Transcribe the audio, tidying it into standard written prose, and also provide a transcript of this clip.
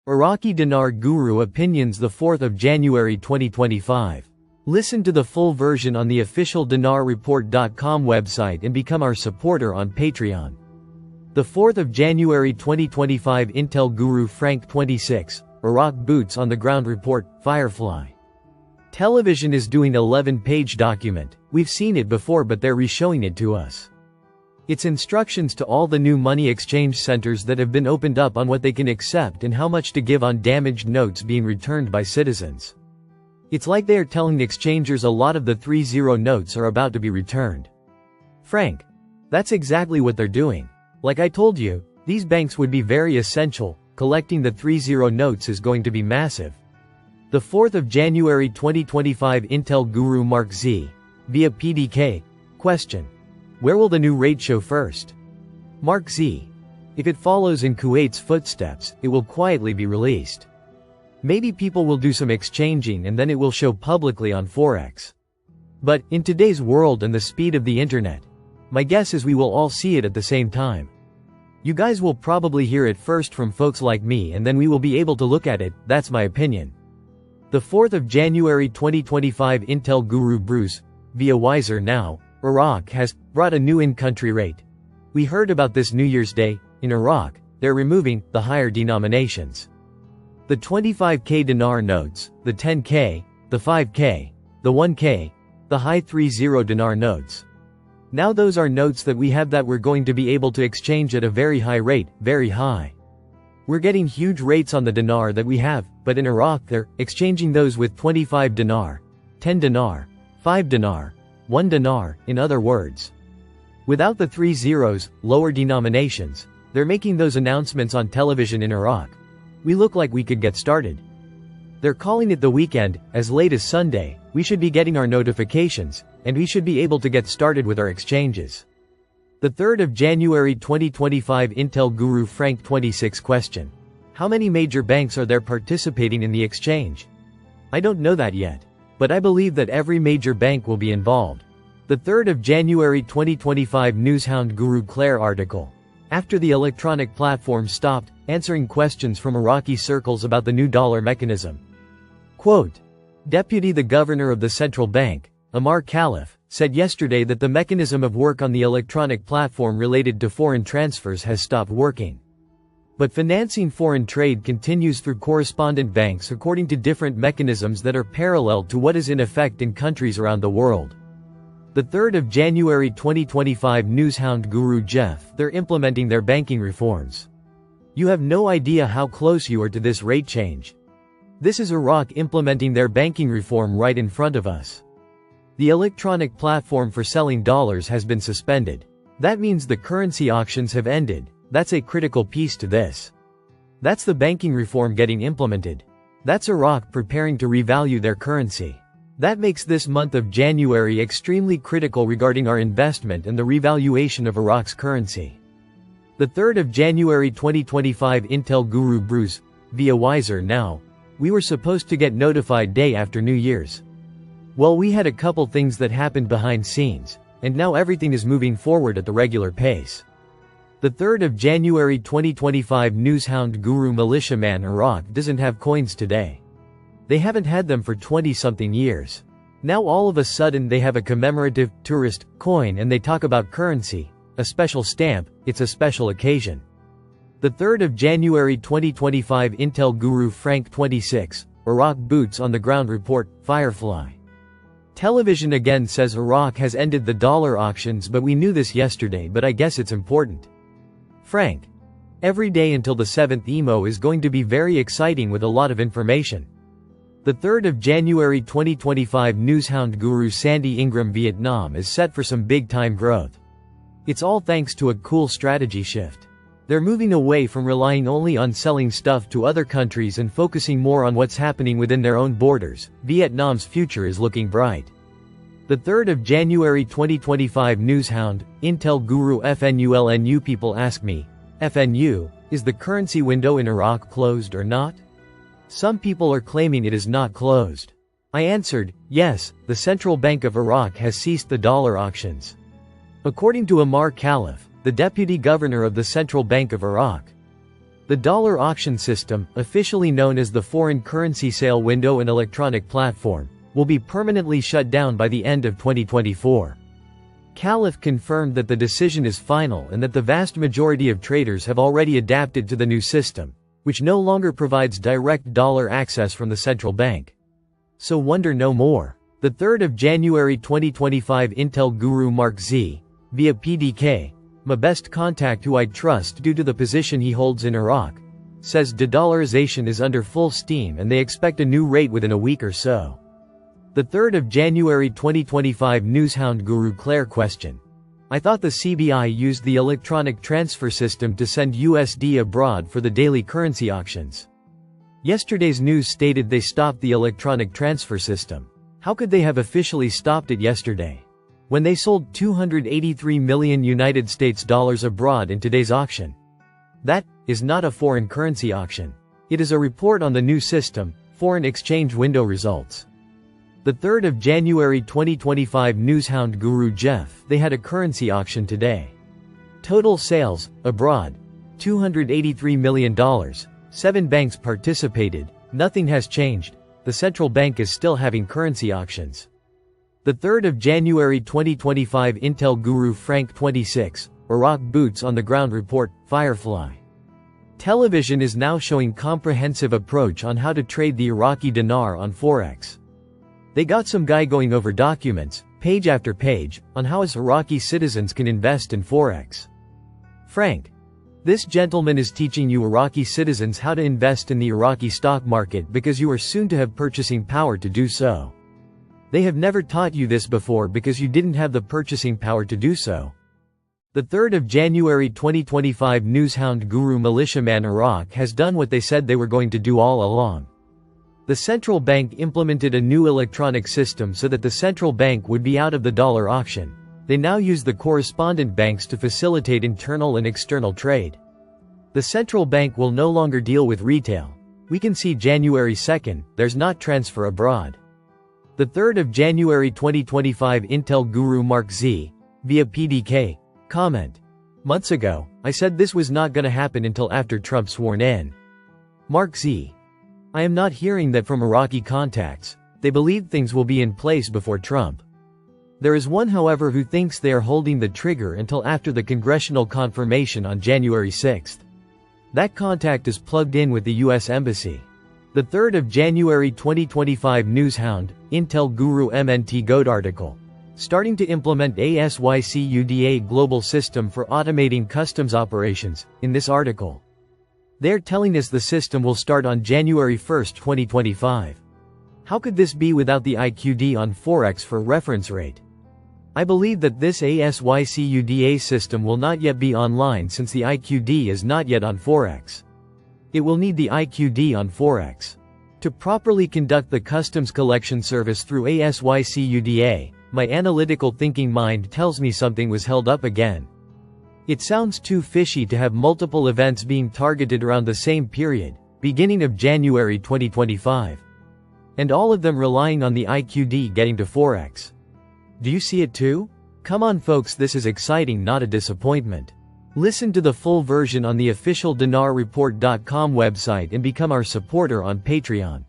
Iraqi Dinar Guru Opinions, the 4th of January 2025. Listen to the full version on the official dinarreport.com website and become our supporter on Patreon. The 4th of January 2025 Intel Guru Frank 26, Iraq Boots on the Ground Report, Firefly. Television is doing 11-page document. We've seen it before, but they're re-showing it to us. It's instructions to all the new money exchange centers that have been opened up on what they can accept and how much to give on damaged notes being returned by citizens. It's like they are telling the exchangers a lot of the 3-0 notes are about to be returned. Frank, that's exactly what they're doing. Like I told you, these banks would be very essential. Collecting the 3-0 notes is going to be massive. The 4th of January 2025 Intel Guru Mark Z. Via PDK. Question. Where will the new rate show first? Mark Z. If it follows in Kuwait's footsteps, it will quietly be released. Maybe people will do some exchanging and then it will show publicly on Forex. But, in today's world and the speed of the internet, my guess is we will all see it at the same time. You guys will probably hear it first from folks like me and then we will be able to look at it. That's my opinion. The 4th of January 2025 Intel Guru Bruce, via Wiser Now, Iraq has brought a new in-country rate. We heard about this New Year's Day. In Iraq, they're removing the higher denominations. The 25k dinar notes, the 10k, the 5k, the 1k, the high 30 dinar notes. Now those are notes that we have that we're going to be able to exchange at a very high rate, very high. We're getting huge rates on the dinar that we have, but in Iraq they're exchanging those with 25 dinar, 10 dinar, 5 dinar, 1 dinar, in other words. Without the 3 zeros, lower denominations, they're making those announcements on television in Iraq. We look like we could get started. They're calling it the weekend. As late as Sunday, we should be getting our notifications, and we should be able to get started with our exchanges. The 3rd of January 2025 Intel Guru Frank 26 Question. How many major banks are there participating in the exchange? I don't know that yet, but I believe that every major bank will be involved. The 3rd of January 2025 Newshound Guru Claire article. After the electronic platform stopped answering questions from Iraqi circles about the new dollar mechanism. Quote, Deputy the Governor of the Central Bank, Amar Khalif, said yesterday that the mechanism of work on the electronic platform related to foreign transfers has stopped working. But financing foreign trade continues through correspondent banks according to different mechanisms that are parallel to what is in effect in countries around the world. The 3rd of January 2025 Newshound Guru Jeff, they're implementing their banking reforms. You have no idea how close you are to this rate change. This is Iraq implementing their banking reform right in front of us. The electronic platform for selling dollars has been suspended. That means the currency auctions have ended. That's a critical piece to this. That's the banking reform getting implemented. That's Iraq preparing to revalue their currency. That makes this month of January extremely critical regarding our investment and the revaluation of Iraq's currency. The 3rd of January 2025 Intel Guru Bruce, via Wiser Now. We were supposed to get notified day after New Year's. Well, we had a couple things that happened behind scenes, and now everything is moving forward at the regular pace. The 3rd of January 2025 Newshound Guru Militiaman Iraq doesn't have coins today. They haven't had them for 20-something years. Now all of a sudden they have a commemorative, tourist, coin and they talk about currency, a special stamp. It's a special occasion. The 3rd of January 2025 Intel Guru Frank 26, Iraq Boots on the Ground Report, Firefly. Television again says Iraq has ended the dollar auctions, but we knew this yesterday, but I guess it's important. Frank. Every day until the 7th EMO is going to be very exciting with a lot of information. The 3rd of January 2025 Newshound Guru Sandy Ingram Vietnam is set for some big-time growth. It's all thanks to a cool strategy shift. They're moving away from relying only on selling stuff to other countries and focusing more on what's happening within their own borders. Vietnam's future is looking bright. The 3rd of January 2025 Newshound, Intel Guru FNULNU. People ask me, FNU, is the currency window in Iraq closed or not? Some people are claiming it is not closed. I answered, yes, the Central Bank of Iraq has ceased the dollar auctions. According to Amar Khalif, the deputy governor of the Central Bank of Iraq. The dollar auction system, officially known as the Foreign Currency Sale Window and Electronic Platform, will be permanently shut down by the end of 2024. Caliph confirmed that the decision is final and that the vast majority of traders have already adapted to the new system, which no longer provides direct dollar access from the central bank. So wonder no more. The 3rd of January 2025 Intel guru Mark Z, via PDK, my best contact who I trust due to the position he holds in Iraq, says de-dollarization is under full steam and they expect a new rate within a week or so. The 3rd of January 2025 Newshound guru Claire question. I thought the CBI used the electronic transfer system to send USD abroad for the daily currency auctions. Yesterday's news stated they stopped the electronic transfer system. How could they have officially stopped it yesterday, when they sold 283 million United States dollars abroad in today's auction? That is not a foreign currency auction. It is a report on the new system, foreign exchange window results. The 3rd of January 2025 Newshound guru Jeff, they had a currency auction today. Total sales, abroad, $283 million. 7 banks participated. Nothing has changed. The central bank is still having currency auctions. The 3rd of January 2025 Intel guru Frank 26, Iraq boots on the ground report, Firefly. Television is now showing comprehensive approach on how to trade the Iraqi dinar on Forex. They got some guy going over documents, page after page, on how us Iraqi citizens can invest in Forex. Frank. This gentleman is teaching you Iraqi citizens how to invest in the Iraqi stock market because you are soon to have purchasing power to do so. They have never taught you this before because you didn't have the purchasing power to do so. The 3rd of January 2025 Newshound guru Militiaman Iraq has done what they said they were going to do all along. The central bank implemented a new electronic system so that the central bank would be out of the dollar auction. They now use the correspondent banks to facilitate internal and external trade. The central bank will no longer deal with retail. We can see January 2nd, there's not transfer abroad. The 3rd of January 2025 Intel guru Mark Z, via PDK, comment. Months ago, I said this was not gonna happen until after Trump sworn in. Mark Z. I am not hearing that from Iraqi contacts. They believe things will be in place before Trump. There is one however who thinks they are holding the trigger until after the congressional confirmation on January 6th. That contact is plugged in with the US Embassy. The 3rd of January 2025 Newshound, Intel guru MNT Goat article. Starting to implement ASYCUDA global system for automating customs operations, in this article. They're telling us the system will start on January 1, 2025. How could this be without the IQD on Forex for reference rate? I believe that this ASYCUDA system will not yet be online since the IQD is not yet on Forex. It will need the IQD on Forex. To properly conduct the customs collection service through ASYCUDA, my analytical thinking mind tells me something was held up again. It sounds too fishy to have multiple events being targeted around the same period, beginning of January 2025. And all of them relying on the IQD getting to Forex. Do you see it too? Come on folks, this is exciting, not a disappointment. Listen to the full version on the official dinarreport.com website and become our supporter on Patreon.